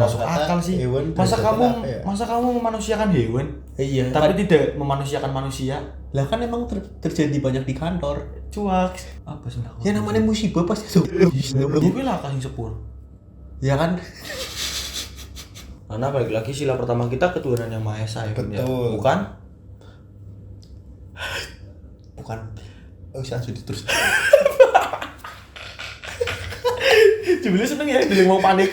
masuk akal sih. Masa kamu memanusiakan hewan? Iya. Tapi tidak memanusiakan manusia. Lah kan emang terjadi banyak di kantor. Cuak. Apa sih? Ya namanya musibah pasti tuh. Kuwi lah kasih sepur. Ya kan? Karena balik lagi sila pertama kita ketuhanan yang Maha Esa ya. Betul. Bukan? Bukan. Oh, langsung terus. Jebule seneng ya, dia mau panik.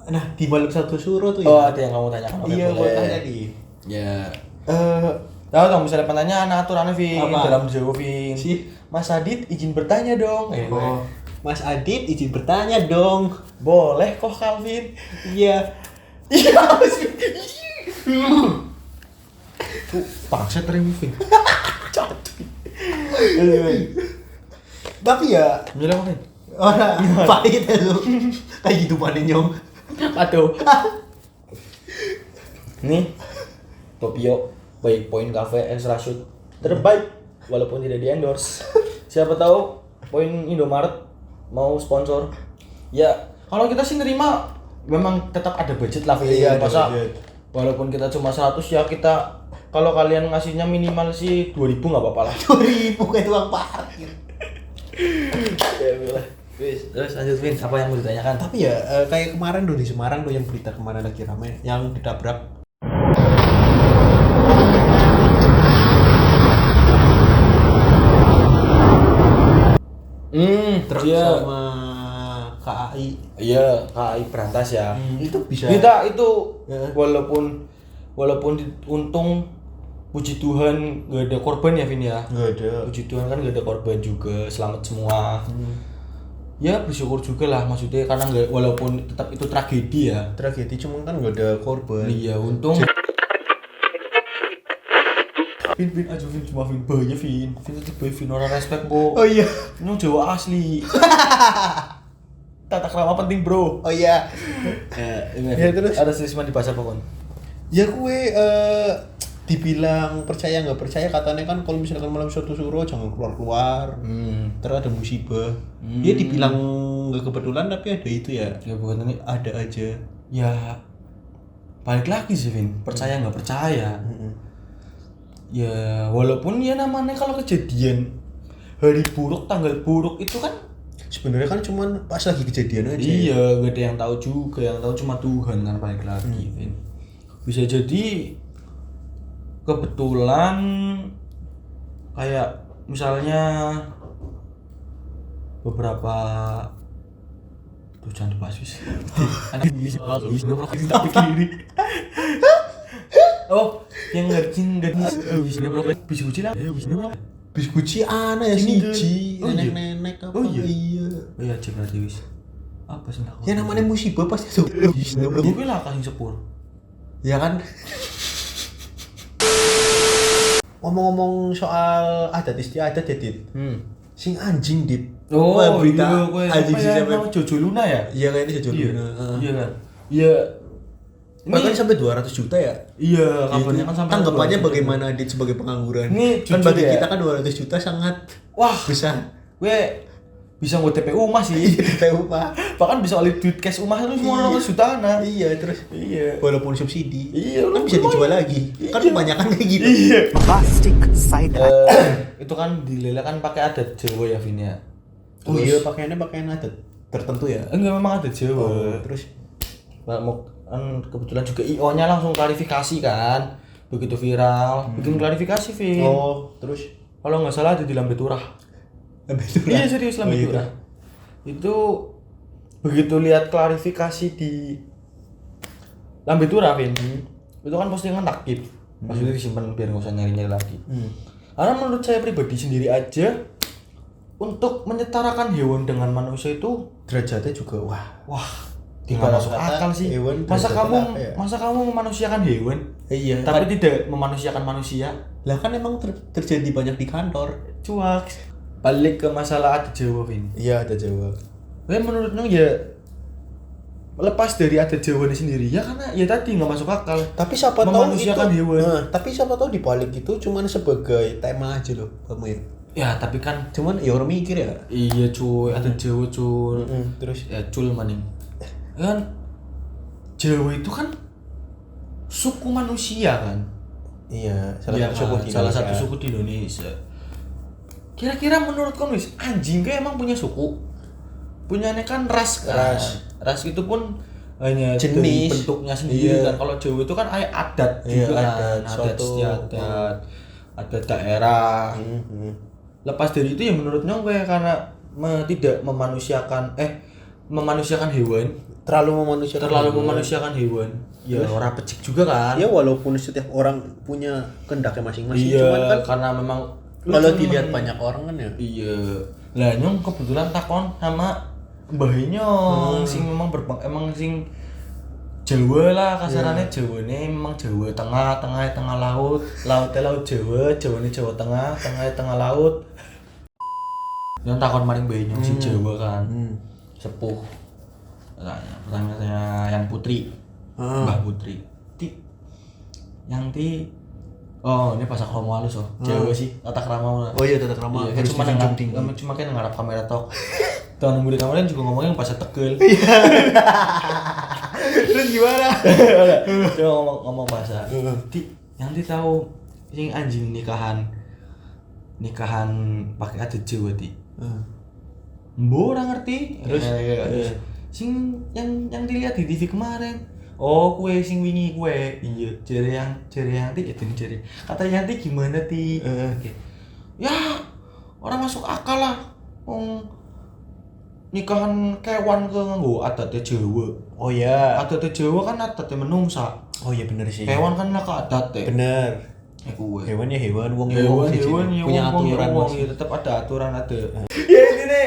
Nah, di balik satu suruh tuh ya. Oh, ada yang kamu tanyakan. Iya, gua tanya di. Ya. Tahu dong misalnya pertanyaan aturannya Vin dalam Jawa Vin. Si Mas Adit izin bertanya dong. Mas Adit izin bertanya dong. Boleh kok Calvin? Iya. Iya Mas. Paksa terima Vin. Tapi ya Milih apa Vin? orang pahit itu. Kayak gitu panen nyong. Aduh. Nih Topio Baik Point Cafe Extra Shoot terbaik walaupun tidak di endorse. Siapa tahu Point Indomaret mau sponsor. Ya kalau kita sih nerima memang tetap ada budget lah Vin. Iya, Masa budget. walaupun kita cuma 100 ya kita kalau kalian ngasihnya minimal sih 2.000 nggak apa-apa lah. 2.000 kayak tukang parkir. Ya boleh. Terus lanjut Vin, apa yang mau ditanyakan? Tapi ya kayak kemarin tuh di Semarang tuh yang berita kemarin lagi rame yang ditabrak. Truk Iya. sama KAI. Iya, KAI Berantas ya. Itu bisa. Kita itu Ya. walaupun untung puji Tuhan gak ada korban ya Vin ya. Nggak ada. Puji Tuhan kan gak ada korban juga, selamat semua. Ya bersyukur juga lah maksudnya karena nggak walaupun tetap itu tragedi ya. Tragedi cuma kan nggak ada korban. Iya untung. Vin aja Vin cuma Vin bahaya Vin itu bahaya Vin orang respect bo. Oh iya. Ini Jawa asli. Tata krama penting bro. Oh iya. Ya terus ada selisih di pasar pokoknya. Ya kue dibilang percaya nggak percaya katanya kan kalau misalkan malam suatu suruh jangan keluar terus ada musibah. Dia dibilang nggak kebetulan tapi ada itu ya. Ya bukan ini Ada aja. ya balik lagi sih Vin percaya nggak percaya. Ya walaupun ya namanya kalau kejadian hari buruk tanggal buruk itu kan Sebenarnya kan cuman pas lagi kejadian aja. iya gak ada yang tahu juga, yang tahu cuma Tuhan kan balik lagi Vin. Bisa jadi kebetulan kayak misalnya beberapa tuh jangan dibahas wis. Anak bisa wis ngerok tak pikiri. Oh, yang ngerti wis ngerok bisa uji lah. Wis ngerok. Bis kuci ana ya siji, Oh, iya. nenek-nenek apa? Oh, iya. Iya. Oh iya cek berarti wis. Apa sih nak? Ya namanya musibah pasti tuh. Gue lah kasih sepur. Ya kan? Ngomong-ngomong soal adat istiadat ya, Dit. Sing anjing, Dit. Oh, berita iya, anjing apa sih ya, sampai nama Jojo Luna ya? iya kayaknya Jojo Iya. Luna. Iya kan? Iya. Bahkan sampai 200 juta ya. Iya, kabarnya kan sampai tanggapannya 200 juta. bagaimana Dit sebagai pengangguran? Ini Kan jujur bagi ya. kita kan 200 juta sangat Wah, besar. gue bisa nggak TPU Umah sih. Tahu Pak. Bahkan bisa oleh duit cash Umah itu semua 200 jutaan. Iya, terus Iya. walaupun subsidi. Iya, kan bisa dijual lagi. Kan kebanyakan kayak gitu. Iya. Plastic side Itu kan dilelekan pakai adat Jawa ya, Vin ya. Oh iya, pakaiannya pakaian adat tertentu ya. Enggak memang adat Jawa. Terus Mau kan kebetulan juga IO-nya langsung klarifikasi kan. Begitu viral, bikin klarifikasi, Vin. oh, terus Kalau nggak salah ada di Lambe Turah. Iya serius Lambe Turah. Itu begitu lihat klarifikasi di Lambe Turah, Vin. Itu kan postingan takib. Maksudnya disimpan biar nggak usah nyari-nyari lagi. Karena menurut saya pribadi sendiri aja untuk menyetarakan hewan dengan manusia itu derajatnya juga wah. tidak masuk akal sih. Hewan Masa derajatnya kamu apa ya? masa kamu memanusiakan hewan Iya. tapi tidak memanusiakan manusia? Lah kan emang terjadi banyak di kantor. Cuak. Balik ke masalah adat Jawa, Vin. Iya, ada Jawa. Tapi menurut Nyong ya lepas dari adat Jawa ini sendiri ya karena ya tadi nggak masuk akal. Tapi siapa tahu itu memanusiakan hewan. tapi siapa tahu di balik itu cuman sebagai tema aja loh, kamu ya. Ya tapi kan Cuman ya orang mikir ya. iya cuy, adat Jawa cuy. Terus Ya cul maning. Kan Jawa itu kan suku manusia kan. iya, Salah salah satu suku di Indonesia. Kira-kira menurut kamu wis anjing kayak emang punya suku? Punyanya kan ras kan. Ras itu pun hanya jenis dari bentuknya sendiri iya. kan. Kalau Jawa itu kan adat Iya, juga adat, kan. Adat suatu istiadat, adat daerah. Lepas dari itu ya menurut Nyong kayak karena tidak memanusiakan hewan, terlalu memanusiakan hewan. Ya orang pecik juga kan. Ya walaupun setiap orang punya kehendaknya masing-masing, Iya, cuman kan karena memang kalau dilihat banyak orang kan ya. Iya. Lah Nyong kebetulan takon sama Mbah Nyong sing memang emang sing Jawa lah kasarannya Jawane memang Jawa tengah laut Jawa Jawa tengah laut. Yang takon maring Mbah Nyong sing Jawa kan. Sepuh. Pertanyaannya yang Putri. Mbah Putri. Oh, ini pasak kromo halus Jawa sih, tata krama. Oh iya, tata krama. Iya, cuma kan ngarap kamera tok. Tahun nunggu di kamera juga ngomongnya bahasa Tegal. Terus gimana? Coba ngomong bahasa. Yang tahu sing anjing nikahan pakai adat Jawa ti. Mbok ora ngerti. Terus sing yang dilihat di TV kemarin. Oh, kue sing wingi kue. Iya, jere yang ti itu jere. Kata Yanti gimana ti? Ya, orang masuk akal lah. Nikahan kewan ke nganggo adatnya Jawa. Oh iya. Adatnya Jawa kan adatnya menungsa. Oh iya bener sih. Kewan kan lah ke adatnya. Bener. Kue. Hewan ya hewan, wong punya aturan ya, tetap ada aturan ada. Ya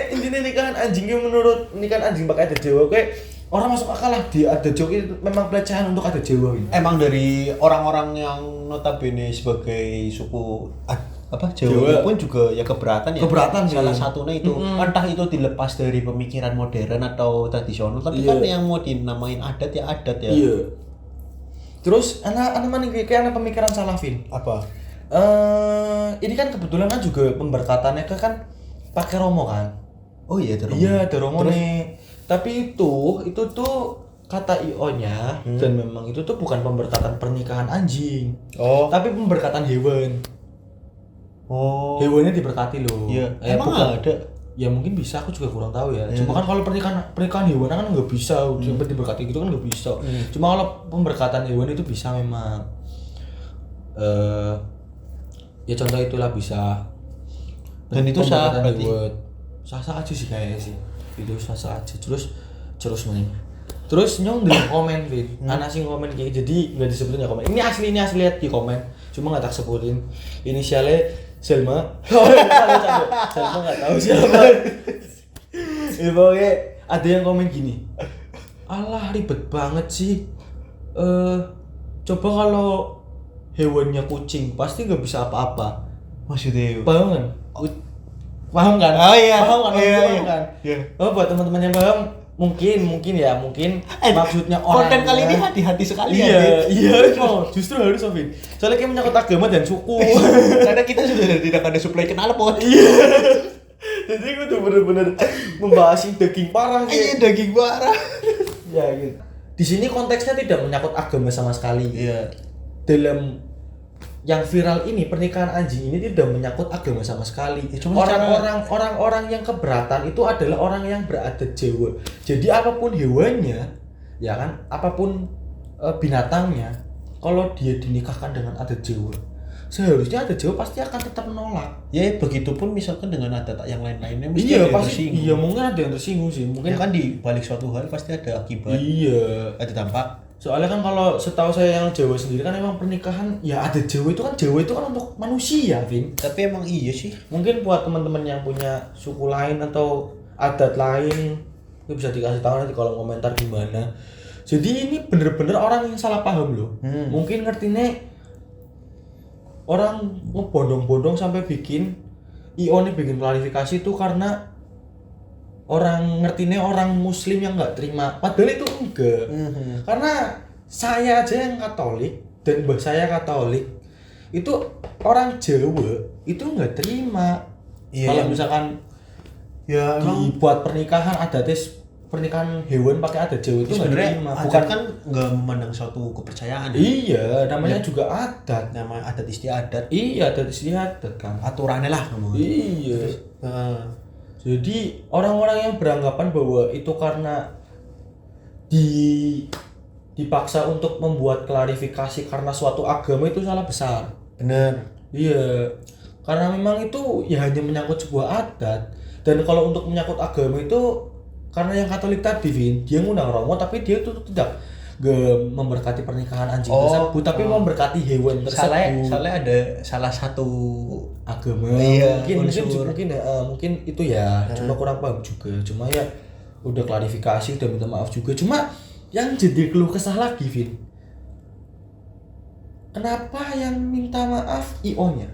intinya nikahan anjingnya menurut nikahan anjing pakai adat Jawa kayak orang masuk akal lah di adat Jawa itu memang pelecehan untuk adat Jawa ini. Emang dari orang-orang yang notabene sebagai suku Jawa pun juga ya keberatan ya. Keberatan sih. Salah satunya itu entah itu dilepas dari pemikiran modern atau tradisional, tapi kan yang mau dinamain adat ya adat ya. Iya. Terus anak mana kayak anak pemikiran salah Vin. Apa? Ini kan kebetulan kan juga pemberkatannya kan pakai romo kan. Oh iya ada romo. Iya ada romo nih. Tapi itu tuh kata IO-nya dan memang itu tuh bukan pemberkatan pernikahan anjing. Oh. Tapi pemberkatan hewan. Oh. Hewannya diberkati loh. Iya. Emang ada? Ya mungkin bisa, aku juga kurang tahu ya. Cuma kan kalau pernikahan hewan kan nggak bisa, sampai diberkati gitu kan nggak bisa. Cuma kalau pemberkatan hewan itu bisa memang. Ya contoh itulah bisa. Dan itu sah berarti. Sah aja sih kayaknya sih. Itu sah aja. Terus mana? Terus Nyong di komen Vin. Anak sih komen kayak jadi nggak disebutin ya komen. Ini asli lihat di komen. Cuma nggak tak sebutin. Inisialnya Selma. Selma nggak tahu siapa. Ya pokoknya ada yang komen gini. Alah ribet banget sih. Coba kalau hewannya kucing pasti nggak bisa apa-apa. Maksudnya? Paham kan? Paham kan? Oh iya. Paham kan? Iya. Kan? Oh buat teman-teman yang paham mungkin maksudnya orang konten kali ini hati-hati sekali ya. Iya, justru harus Vin. Soalnya kayak menyangkut agama dan suku. Karena kita sudah tidak ada supply knalpot. Iya. Jadi gue tuh bener-bener membahas daging parah Iya, daging parah. Ya gitu. Di sini konteksnya tidak menyangkut agama sama sekali. Iya. Dalam yang viral ini pernikahan anjing ini tidak menyangkut agama sama sekali. Ya, orang-orang yang keberatan itu adalah orang yang beradat Jawa. Jadi apapun hewannya, ya kan, apapun binatangnya, kalau dia dinikahkan dengan adat Jawa, seharusnya adat Jawa pasti akan tetap menolak. Ya begitupun misalkan dengan adat yang lain-lainnya mesti Iya ada pasti. yang Iya mungkin ada yang tersinggung sih. Mungkin ya kan di balik suatu hal pasti ada akibat. Iya. Ada dampak. Soalnya kan kalau setahu saya yang Jawa sendiri kan emang pernikahan ya ada Jawa itu kan untuk manusia, Vin. Tapi emang iya sih. Mungkin buat teman-teman yang punya suku lain atau adat lain itu bisa dikasih tahu nanti kalau komentar gimana. Jadi ini bener-bener orang yang salah paham loh. Mungkin ngertinya orang ngebondong-bondong sampai bikin IO nih bikin klarifikasi itu karena orang ngertinya orang muslim yang nggak terima, padahal itu enggak. Karena saya aja yang Katolik dan mbah saya Katolik itu orang Jawa itu nggak terima. Kalau misalkan ya dibuat pernikahan adatnya pernikahan hewan pakai adat Jawa itu nggak terima. Bukan kan nggak memandang suatu kepercayaan. Iya, namanya juga adat. Nama adat istiadat. Iya, adat istiadat kan. Aturannya lah ngomong. Iya. Jadi orang-orang yang beranggapan bahwa itu karena dipaksa untuk membuat klarifikasi karena suatu agama itu salah besar. Bener. Iya. Karena memang itu ya hanya menyangkut sebuah adat. Dan kalau untuk menyangkut agama itu karena yang Katolik tadi, Vin, dia ngundang Romo tapi dia itu tidak memberkati pernikahan anjing tersebut, tapi memberkati hewan tersebut. Soalnya ada salah satu agama. Mungkin itu ya, cuma kurang paham juga. Cuma ya udah klarifikasi, udah minta maaf juga. Cuma yang jadi keluh kesah lagi, Vin. Kenapa yang minta maaf IO-nya?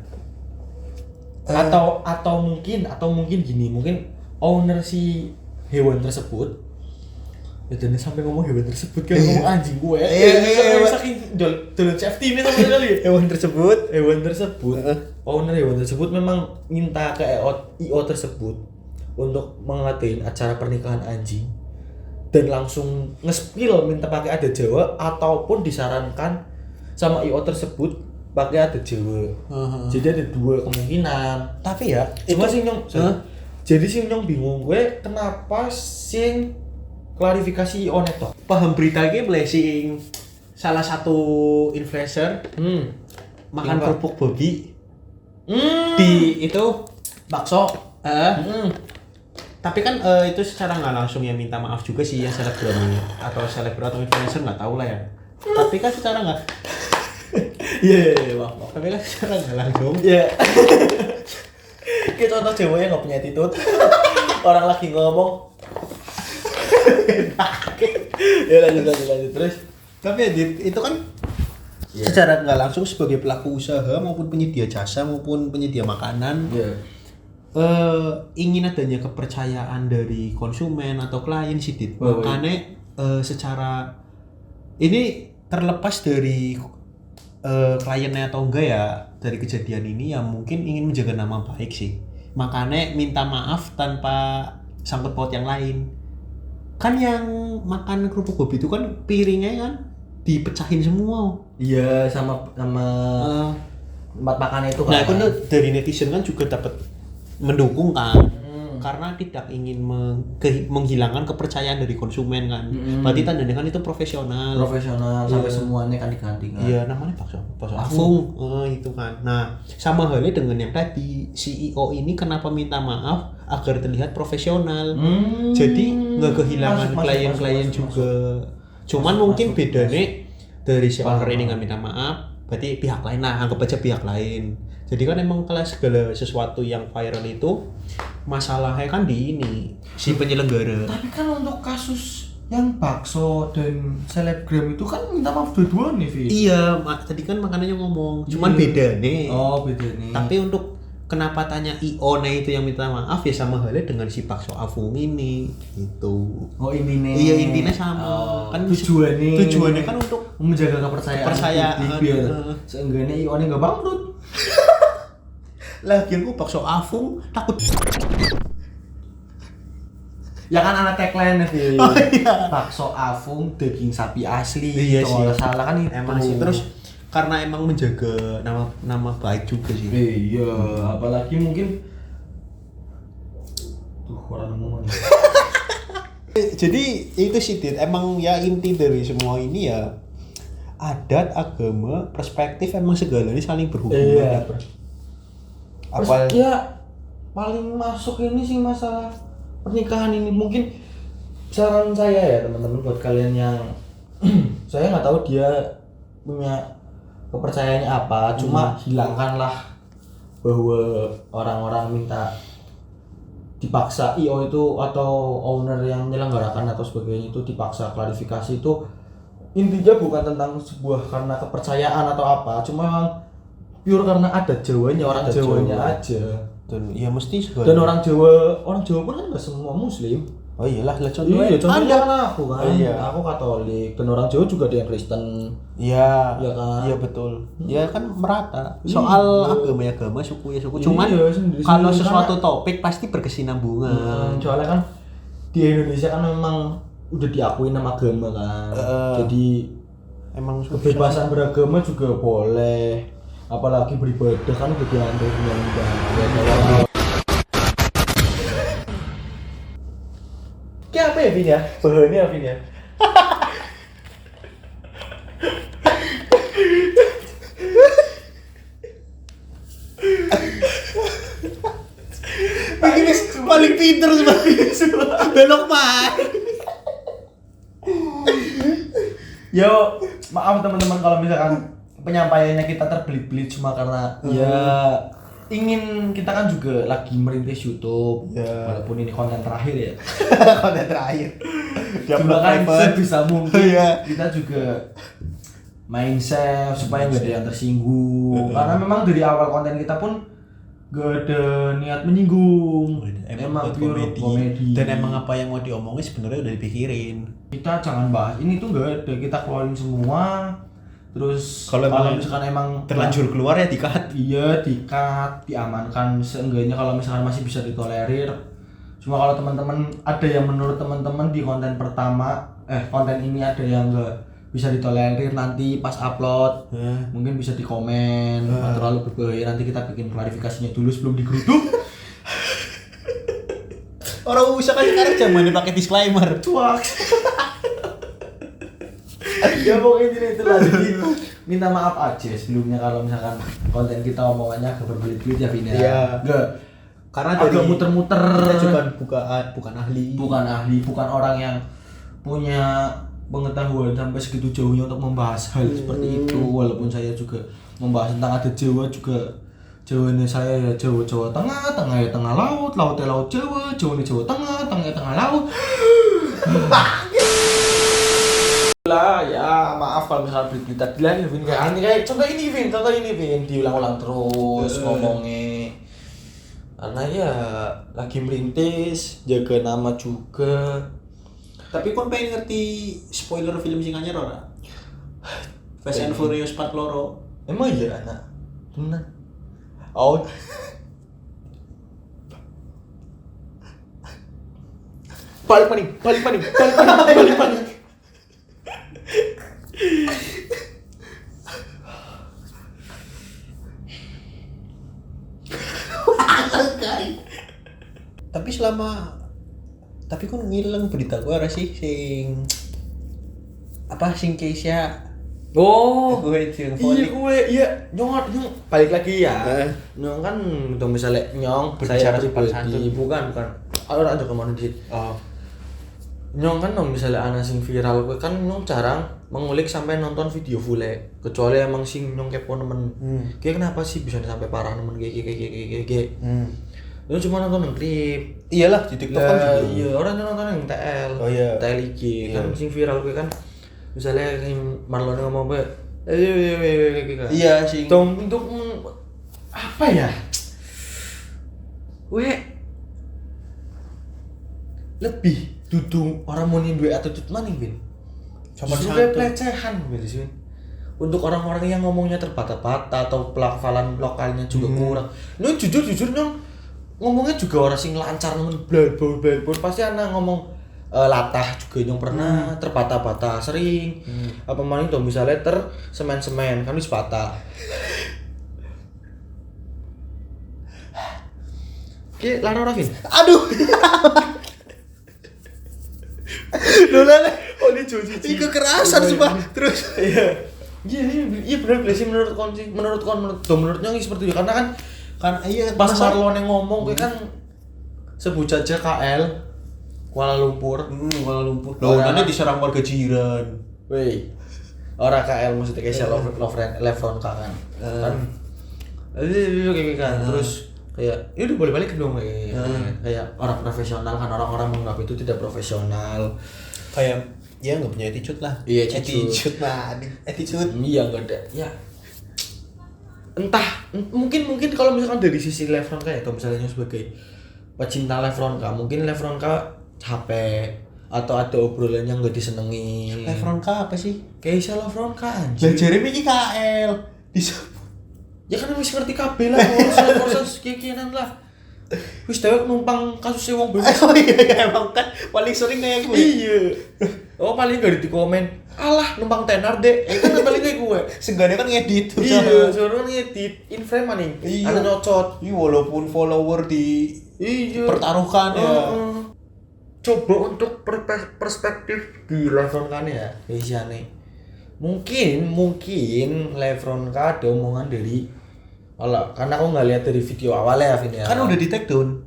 Atau mungkin gini, mungkin owner si hewan tersebut ya dan sampai ngomong hewan tersebut kan ngomong anjing gue saking dulu safety ini sama sekali hewan tersebut owner hewan tersebut memang minta ke IO tersebut untuk mengadain acara pernikahan anjing dan langsung nge-spill minta pakai adat Jawa ataupun disarankan sama IO tersebut pakai adat Jawa. Jadi ada dua kemungkinan. Tapi ya cuma sing nyong jadi sing nyong bingung gue kenapa sing klarifikasi IO neto. Paham berita iki blessing salah satu influencer makan kerupuk babi di itu bakso. Tapi kan itu secara nggak langsung ya minta maaf juga sih ya selebgram atau influencer nggak tahu lah ya. Tapi kan secara nggak iya maaf. Tapi kan secara nggak langsung iya. Kita contoh cewek yang nggak punya attitude. Orang lagi ngomong ya lanjut terus. Tapi itu kan secara nggak langsung sebagai pelaku usaha maupun penyedia jasa maupun penyedia makanan ingin adanya kepercayaan dari konsumen atau klien sih Dit. Makanya secara ini terlepas dari kliennya atau enggak ya dari kejadian ini yang mungkin ingin menjaga nama baik sih. Makanya minta maaf tanpa sangkut paut yang lain. Kan yang makan kerupuk babi itu kan piringnya kan dipecahin semua. Iya, sama tempat makannya itu kan. Nah, itu dari netizen kan juga dapat mendukung kan. Karena tidak ingin menghilangkan kepercayaan dari konsumen kan. Berarti tandanya kan itu profesional sampai semuanya kan diganti kan. Iya, namanya bakso afung. Itu kan. Nah, sama halnya dengan yang tadi CEO ini kenapa minta maaf agar terlihat profesional. Jadi nggak kehilangan klien-klien juga. Cuman mungkin bedanya dari si owner ini nggak minta maaf, berarti pihak lain lah, anggap aja pihak lain. Jadi kan emang kalau segala sesuatu yang viral itu masalahnya kan di ini si penyelenggara. Tapi kan untuk kasus yang bakso dan selebgram itu kan minta maaf dua-dua nih, Vi. Iya, tadi kan makanannya ngomong. Cuman beda nih. Oh, beda nih. Tapi untuk kenapa tanya IO itu yang minta maaf ya sama halnya dengan si bakso afung ini gitu. Oh, intinya. Iya, intinya sama. Kan tujuannya kan untuk menjaga kepercayaan. Biar seenggaknya IO enggak bangkrut. Lagian gua bakso afung takut. Ya kan anak tagline nih. Oh, iya. Bakso afung daging sapi asli. Iya sih. Kalau salah kan itu. Emang sih. Terus karena emang menjaga nama baik juga sih. Iya, apalagi mungkin orang ngomong. Jadi itu sih Dit, emang ya inti dari semua ini ya adat, agama, perspektif emang segalanya saling berhubungan. Iya. Apa ya paling masuk ini sih masalah pernikahan ini. Mungkin saran saya ya teman-teman buat kalian yang saya nggak tahu dia punya kepercayaannya apa, cuma hilangkanlah bahwa orang-orang minta dipaksa IO itu atau owner yang menyelenggarakan atau sebagainya itu dipaksa klarifikasi itu intinya bukan tentang sebuah karena kepercayaan atau apa, cuma memang pure karena adat Jawanya, orang Adat Jawanya Jawa. aja. Dan ya mesti juga. Dan orang Jawa pun kan nggak semua Muslim. Oh iyalah, lah contohnya. Iya, contohnya kan aku kan. Oh, iya. Aku Katolik dan orang Jawa juga ada yang Kristen. Iya. Iya kan? Iya betul. Ya kan merata. Soal agama suku ya suku. Cuman Iya, sendiri-sendiri. kalau sesuatu topik pasti berkesinambungan. Soalnya kan di Indonesia kan memang udah diakui nama agama kan. Jadi Emang kebebasan beragama juga boleh. Apalagi beribadah kan udah diatur undang-undang. Kayak apa ya Vin ya? Bahannya Vin ya? ini paling pinter sebenarnya. Belok mah. Yo, maaf teman-teman kalau misalkan penyampaiannya kita terbelit-belit cuma karena ya ingin kita kan juga lagi merintis YouTube. Walaupun ini konten terakhir ya. Konten terakhir. Cuma kan sebisa mungkin Iya. kita juga main safe supaya nggak ada yang tersinggung. Karena memang dari awal konten kita pun gak ada niat menyinggung. Emang buat pure komedi. Dan emang apa yang mau diomongin sebenarnya udah dipikirin. Kita jangan bahas ini tuh gak ada, kita keluarin semua. Terus Kalau misalkan emang terlanjur keluar ya di-cut. iya, di-cut, diamankan seenggaknya kalau misalkan masih bisa ditolerir. Cuma kalau teman-teman ada yang menurut teman-teman di konten pertama konten ini ada yang enggak bisa ditolerir, nanti pas upload mungkin bisa di komen terlalu berbahaya, nanti kita bikin klarifikasinya dulu sebelum digeruduk. Orang usah kan sekarang zamannya pakai disclaimer. Cuak. Ya pokoknya itu lah, jadi minta maaf aja sebelumnya kalau misalkan konten kita omongannya agak berbelit-belit ya Vin ya. Iya. Enggak. Karena Agak dari muter-muter. kita juga bukan ahli. Bukan ahli, bukan orang yang punya pengetahuan sampai segitu jauhnya untuk membahas hal seperti itu. Walaupun saya juga membahas tentang adat Jawa juga. Jawanya saya ya Jawa Tengah, Tengah ya Tengah Laut, Laut ya Laut Jawa, Jawanya Jawa Tengah, Tengah ya Tengah Laut. Lah ya maaf kalau misalnya berita tadi lagi Vin kayak contoh ini Vin diulang-ulang terus ngomongnya. Karena ya lagi merintis, jaga nama juga. Tapi kon pengen ngerti spoiler film sing anyar ora? Fast and Furious Part loro. Emang iya anak? Bener. Oh. Balik panik. Tapi kon ngilang berita gua ora sih sing Keisha. Oh, Gue sing iya nyong balik lagi ya. Nyong kan tuh misalnya nyong Berbicara saya sopan pribadi santun. bukan. Orang aja kemana sih? Oh. Nyong kan misalnya ana sing viral gue kan nyong jarang mengulik sampai nonton video full kecuali emang sing nyong kepo nemen. Kayak kenapa sih bisa sampai parah nemen kayak. Nyong cuma nonton yang klip. Iyalah di TikTok kan juga. Iya, orang nonton yang TL. Oh iya. TL IG kan sing viral gue kan misalnya yang Marlon ngomong apa? Iya sing Untuk apa ya? Lebih duduk orang mau duit atau tut maning Bin. Justru kayak pelecehan gitu sih. Untuk orang-orang yang ngomongnya terbata-bata atau pelafalan lokalnya juga kurang. Nyong jujur nyong ngomongnya juga orang sing lancar nemen bla pasti anak ngomong latah juga nyong pernah terbata-bata sering. Apa maning tuh misalnya semen kan wis patah. Ki lara ora Vin. aduh. Dolan. Oh ini cuci. Ini kekerasan sumpah. Terus Iya benar sih menurut nyong seperti itu karena kan iya pas Marlon yang ngomong kan sebut saja KL Kuala Lumpur. Kuala Lumpur. Nanti diserang warga jiran. Woi. Orang KL maksudnya kayak Levron kan. Kan. Kayak kan terus kayak ya udah boleh balik dong kayak orang profesional kan orang-orang menganggap itu tidak profesional. Kayak ya nggak punya attitude lah. Iya, attitude lah. Attitude. Iya enggak ada. Ya. mungkin kalau misalkan dari sisi Levronka ya, kalau misalnya sebagai pecinta Levronka, mungkin Levronka capek atau ada obrolan yang gak disenengi. Levronka apa sih? Keisha Levronka anjir. Belajar iki KL. Ya kan wis ngerti kabeh lah, proses kekinian lah. Wis dewek numpang kasusnya wong bebas. Oh iya emang kan paling sering kayak gue. Iya. Oh paling gak di komen. Alah numpang tenar dek. Kan paling kayak gue. Seenggaknya kan ngedit. Iya, soalnya ngedit in frame maning. Iya. Ada nyocot. Iya walaupun follower di pertaruhkan ya. Coba untuk perspektif di Levronka ya, Keisha nih. Mungkin Levronka ada omongan dari karena aku nggak lihat dari video awalnya ya, Vin ya. Kan udah di take down.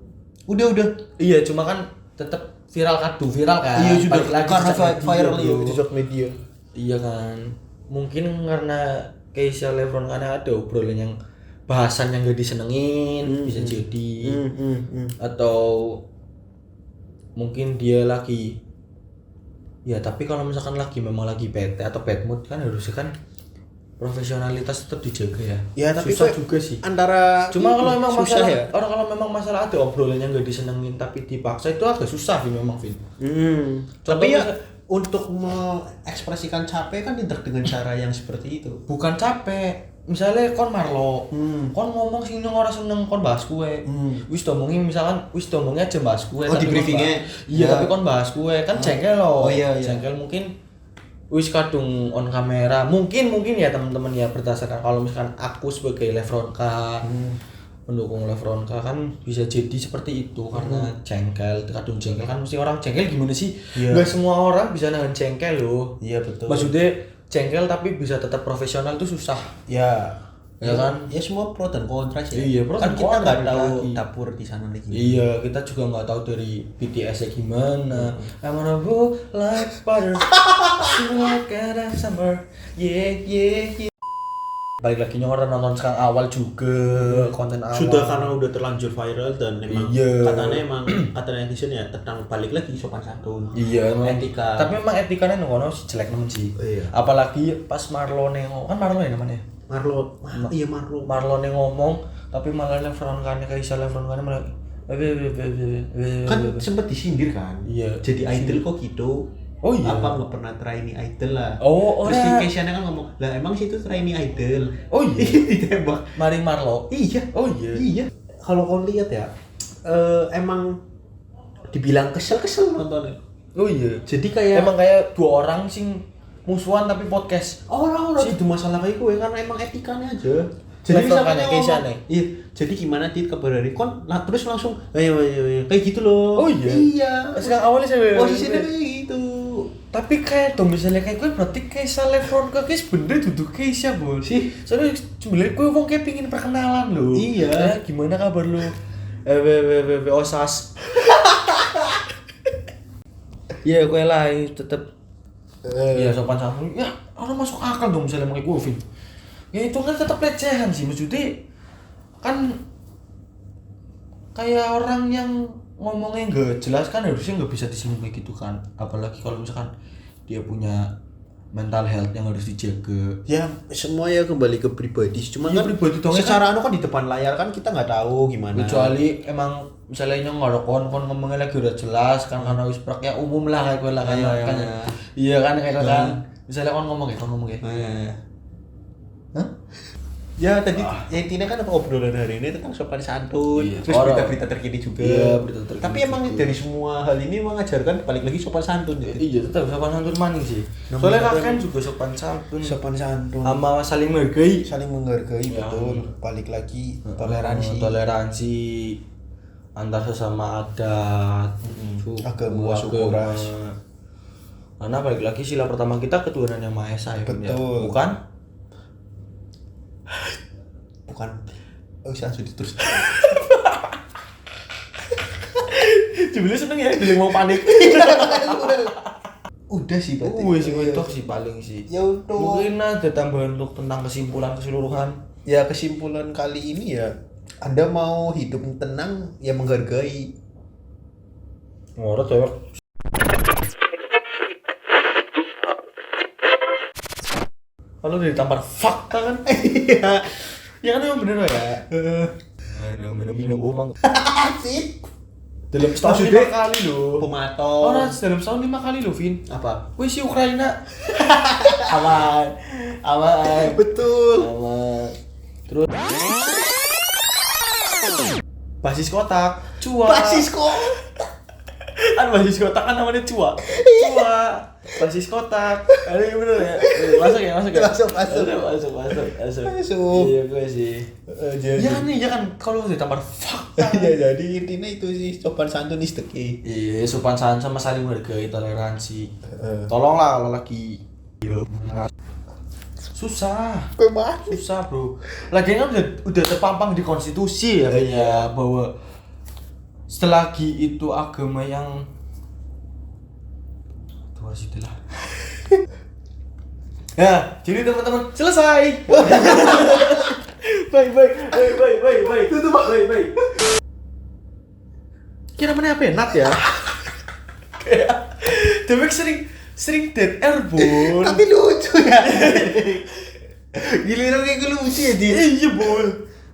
Udah. Iya, cuma kan tetap viral kan. Iya sudah lagi karena viral ya di sosial media. Iya kan. Mungkin karena Keisha Levronka ada obrolan yang bahasan yang gak disenengin bisa jadi. Atau mungkin dia lagi ya, tapi kalau misalkan memang lagi bete atau bad mood kan harusnya kan profesionalitas tetap dijaga ya. Ya tapi susah juga sih. Antara cuma kalau memang masalah ya? kalau memang masalah ada obrolan yang gak disenengin tapi dipaksa itu agak susah sih memang, Vin. Tapi ya untuk mengekspresikan capek kan tidak dengan cara yang seperti itu. Bukan capek. Misalnya kon Marlo, kon ngomong sing nang ora seneng kon bahas kue. Wis domongin misalkan aja bahas kue. Oh, di briefingnya. Iya, tapi kon bahas kue kan jengkel loh. Oh iya. Jengkel mungkin wis kadung on kamera. Mungkin ya teman-teman ya, berdasarkan kalau misalkan aku sebagai Levronka, pendukung Levronka kan bisa jadi seperti itu karena jengkel, kadung jengkel kan mesti orang jengkel gimana sih? Enggak semua orang bisa nahan jengkel loh. Iya betul. Maksudnya jengkel tapi bisa tetap profesional itu susah. Ya kan? Ya semua pro dan kontra sih. Iya, pro kan dan kita kontra nggak tahu lagi. dapur di sana lagi. Iya, kita juga nggak tahu dari BTS-nya gimana. I wanna go like butter, like a summer, yeah. Balik lagi orang nonton sekarang awal juga konten awal. Sudah karena udah terlanjur viral dan memang Iya. kata netizen ya tentang balik lagi sopan santun. Iya, etika. Tapi memang etikanya ngono sih jelek nemen sih. Iya. Apalagi pas Marlo kan Marlo ya namanya. Marlo. Marlo ngomong tapi malah Levronka Keisha Levronka malah kan sempet disindir kan. Iya. Jadi idol kok gitu. Oh iya. Apa nggak pernah trainee idol lah. Oh, terus si Keisha kan ngomong, lah emang situ trainee idol. Oh iya. Ditembak. Mari Marlo. Iya. Oh iya. Iya. Kalau kau lihat ya, emang dibilang kesel nontonnya. Oh iya. Jadi kayak emang kayak dua orang sing musuhan tapi podcast. Orang itu masalah kayak gue karena emang etikanya aja. Jadi misalnya Keisha nih. Iya. Jadi gimana kabar dari kon? Terus langsung ayo kayak gitu loh. Oh iya. Iya. Sekarang awalnya saya posisinya kayak gitu. Tapi kayak dong misalnya kayak gue berarti Keisha Levronka guys bener duduk Keisha bos sih. Soalnya sebenarnya gue wong kayak pingin perkenalan loh. Iya. Gimana kabar lu? Osas. Iya gue lah tetep. Iya sopan santun. Ya orang masuk akal dong misalnya pakai gue, Vin. Ya itu kan tetap pelecehan sih, maksudnya kan kayak orang yang ngomongnya nggak jelas kan harusnya nggak bisa disinggung kayak gitu kan, apalagi kalau misalkan dia punya mental health yang harus dijaga. Ya semua ya kembali ke pribadi, cuma ya, kan pribadi dong, secara kan di depan layar kan kita nggak tahu gimana. Kecuali emang misalnya nyong kon ngomongnya lagi udah jelas kan karena wis ya umum lah kayak gue lah kan. Iya kan kayak kan. Misalnya kon ngomong kayak. Hah? Ya tadi ya intinya kan obrolan hari ini tentang sopan santun, terus berita-berita terkini juga. Iya, berita terkini. Tapi emang dari semua hal ini mengajarkan balik lagi sopan santun. Iya, tetap sopan santun maning sih. Soalnya kan juga sopan santun. Sopan santun. Sama saling menghargai. Saling menghargai ya, betul. Balik lagi toleransi antar sesama adat, suku, agama, ras. Karena balik lagi sila pertama kita ketuhanan yang Maha Esa ya. Betul. Bukan? Usah terus. Jebule seneng ya, dia mau panik. Udah sih berarti. Sih mentok sih paling sih. Ya untuk mungkin ada tambahan untuk tentang kesimpulan keseluruhan. Ya kesimpulan kali ini ya, Anda mau hidup tenang ya menghargai. Ngorot ya. Kalau ditampar fakta kan? Iya. Ya kan memang bener ya. Minum omang. Asik. Dalam setahun 5 kali loh. Pematok. Orang dalam setahun 5 kali loh, Vin. Apa? Wih si Ukraina. Aman. Betul. Aman. Terus basis kotak, cua. Basis kok. Kan basis kotak kan namanya cua. Basis kotak. Ada yang bener ya? Masuk ya. Masuk. Iya gue sih. Ya kan kalau ditambah fakta. Ya jadi intinya itu sih sopan santun is the key. Iya, sopan santun sama saling menghargai, toleransi. Tolonglah kalau lagi susah, bro. Lagi kan udah terpampang di konstitusi ya, bahwa selagi itu agama yang itu harus itulah. Ya, jadi teman-teman selesai. Baik. Tutup baik. Kira mana apa Nat ya? Kayak Demek sering dead air, Bun. Tapi lucu ya. Giliran kayak lucu ya dia. Iya, Bun.